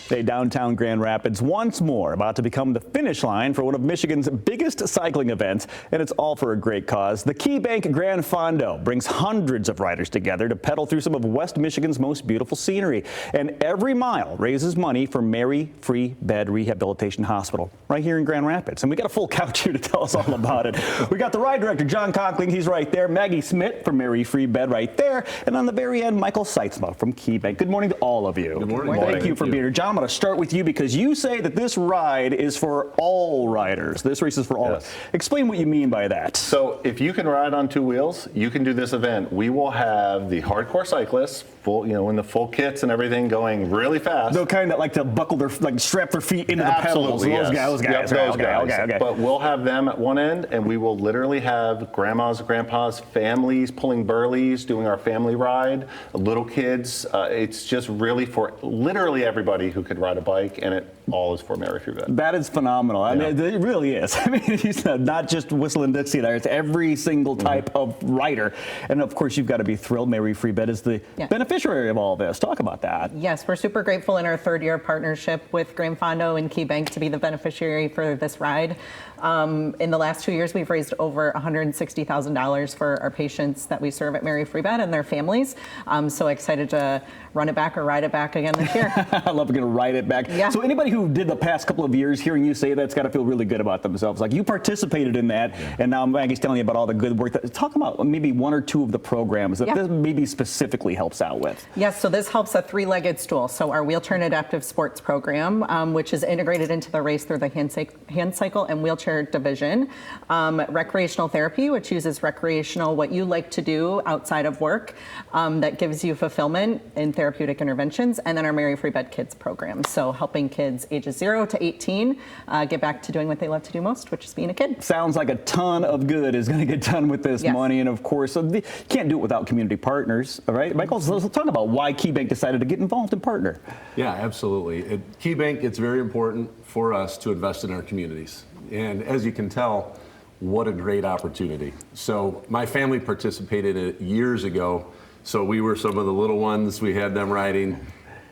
Hey, downtown Grand Rapids once more about to become the finish line for one of Michigan's biggest cycling events, and it's all for a great cause. The KeyBank Gran Fondo brings hundreds of riders together to pedal through some of West Michigan's most beautiful scenery, and every mile raises money for Mary Free Bed Rehabilitation Hospital right here in Grand Rapids. And we got a full couch here to tell us all about it. We got the ride director, John Conkling, he's right there, Maggie Smith from Mary Free Bed right there, and on the very end, Michael Seitzma from KeyBank. Good morning to all of you. Good morning. Thank you for being here. John, I'm going to start with you because you say that this ride is for all riders. This race is for all. Yes. Explain what you mean by that. So if you can ride on two wheels, you can do this event. We will have the hardcore cyclists, full, in the full kits and everything, going really fast. They'll kind of like to buckle their, strap their feet into the pedals. Yes. Those guys. Yep, those guys. Okay. But we'll have them at one end, and we will literally have grandmas, grandpas, families pulling burleys, doing our family ride, little kids. It's just really for literally everybody who could ride a bike, and it all is for Mary Free Bed. That is phenomenal. I mean, it really is. I mean, he's not just whistling Dixie there. It's every single type of rider. And of course, you've got to be thrilled. Mary Free Bed is the beneficiary of all this. Talk about that. Yes, we're super grateful in our third year partnership with Gran Fondo and KeyBank to be the beneficiary for this ride. In the last 2 years, we've raised over $160,000 for our patients that we serve at Mary Free Bed and their families. I'm so excited to run it back or ride it back again this year. I love going to ride it back. Yeah. So anybody who did the past couple of years, hearing you say that's got to feel really good about themselves. Like you participated in that, and now Maggie's telling you about all the good work. Talk about maybe one or two of the programs that this maybe specifically helps out with. Yes, so this helps a three-legged stool. So our wheelchair and adaptive sports program, which is integrated into the race through the hand cycle and wheelchair division. Recreational therapy, which uses recreational, what you like to do outside of work, that gives you fulfillment in therapeutic interventions. And then our Mary Free Bed Kids program. So helping kids ages 0 to 18 get back to doing what they love to do most, which is being a kid. Sounds like a ton of good is going to get done with this money. And of course, you can't do it without community partners. All right, Michael, so let's talk about why KeyBank decided to get involved and partner. Yeah, absolutely. At KeyBank, it's very important for us to invest in our communities. And as you can tell, what a great opportunity. So my family participated in it years ago. So we were some of the little ones, we had them riding.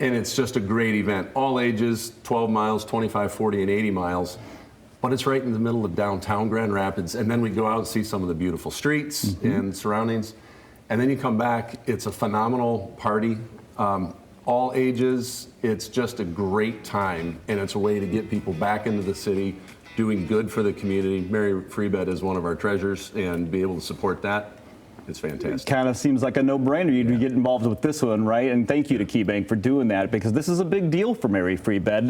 And it's just a great event. All ages, 12 miles, 25, 40, and 80 miles. But it's right in the middle of downtown Grand Rapids. And then we go out and see some of the beautiful streets and surroundings. And then you come back, it's a phenomenal party. All ages, it's just a great time. And it's a way to get people back into the city, doing good for the community. Mary Free Bed is one of our treasures, and be able to support that, it's fantastic. Kind of seems like a no-brainer. You'd get involved with this one, right? And thank you to KeyBank for doing that, because this is a big deal for Mary Free Bed.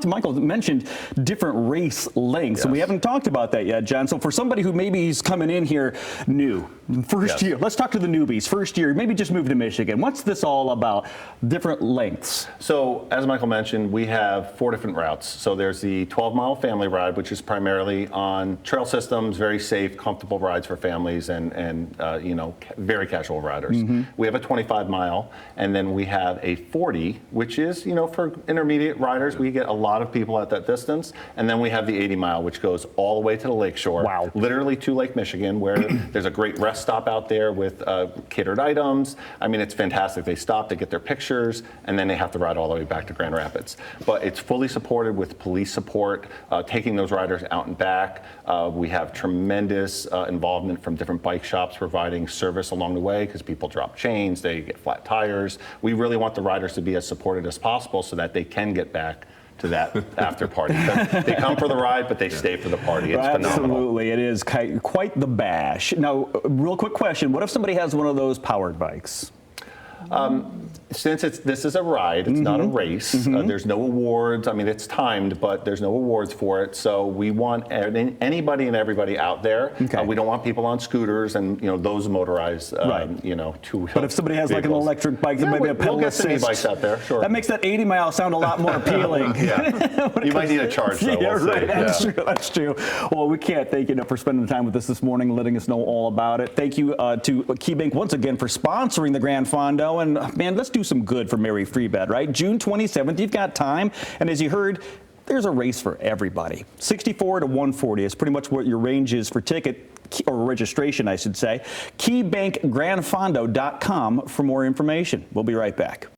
Michael mentioned different race lengths, and we haven't talked about that yet, John. So for somebody who maybe is coming in here new, first year, let's talk to the newbies. First year, maybe just moved to Michigan. What's this all about? Different lengths. So as Michael mentioned, we have 4 different routes. So there's the 12-mile family ride, which is primarily on trail systems, very safe, comfortable rides for families and very casual riders. We have a 25-mile, and then we have a 40, which is, for intermediate riders. We get a lot of people at that distance. And then we have the 80-mile, which goes all the way to the lakeshore. Wow. Literally to Lake Michigan, where there's a great rest stop out there with catered items. I mean, it's fantastic. They stop, they get their pictures, and then they have to ride all the way back to Grand Rapids. But it's fully supported with police support, taking those riders out and back. We have tremendous involvement from different bike shops providing service along the way, because people drop chains, they get flat tires. We really want the riders to be as supported as possible so that they can get back to that after party. They come for the ride, but they stay for the party. It's phenomenal. Absolutely, it is quite the bash. Now, real quick question, what if somebody has one of those powered bikes? Since this is a ride, it's not a race. There's no awards. I mean, it's timed, but there's no awards for it. So we want anybody and everybody out there. We don't want people on scooters and those motorized, two-wheel. But if somebody has like an electric bike, maybe a pedal assist. We'll get some e-bikes out there. Sure. That makes that 80-mile sound a lot more appealing. You might need a charge, though. That's true. That's true. Well, we can't thank you enough for spending time with us this morning, letting us know all about it. Thank you to KeyBank once again for sponsoring the Gran Fondo. And man, let's do some good for Mary Free Bed, right? June 27th, you've got time. And as you heard, there's a race for everybody. 64 to 140 is pretty much what your range is for ticket or registration, I should say. KeyBankGranFondo.com for more information. We'll be right back.